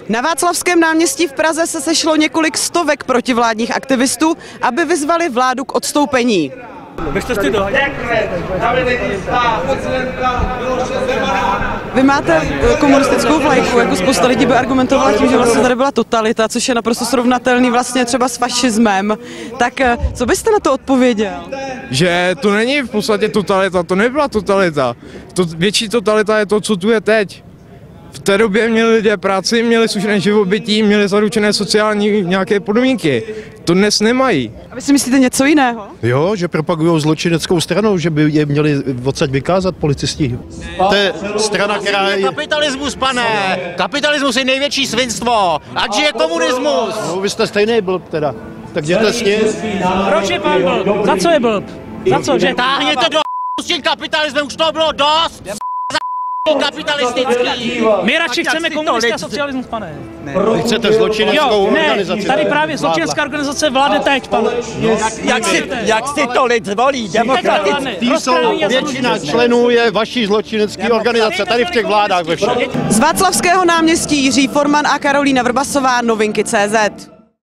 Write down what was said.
Na Václavském náměstí v Praze se sešlo několik stovek protivládních aktivistů, aby vyzvali vládu k odstoupení. Vy máte komunistickou vlajku, jako spousta lidí by argumentovala tím, že vlastně tady byla totalita, což je naprosto srovnatelný vlastně třeba s fašismem. Tak co byste na to odpověděl? Že to není v podstatě totalita, to nebyla totalita. Větší totalita je to, co tu je teď. V té době měli lidé práci, měli slušné živobytí, měli zaručené sociální nějaké podmínky. To dnes nemají. A vy si myslíte něco jiného? Jo, že propagují zločineckou stranu, že by je měli odsaď vykázat policisti. To je strana, která je... Kapitalismus, pane! Kapitalismus je největší svinstvo! Ať žije komunismus! No, vy jste stejný blb teda. Tak jděte s ním. Proč je pan blb? Za co je blb? Za co? Že... Táhněte do s tím kapitalismem, už to bylo dost! Kapitalistický! My radši chceme komunisty a socialismus, pane. Vy chcete zločineckou organizaci. Tady právě zločinecká organizace vládne teď, pane. Jak si to lid zvolí, demokraticky. Většina členů je vaší zločinecké organizace, tady v těch vládách ve všech. Z Václavského náměstí Jiří Forman a Karolína Vrbasová, Novinky.cz.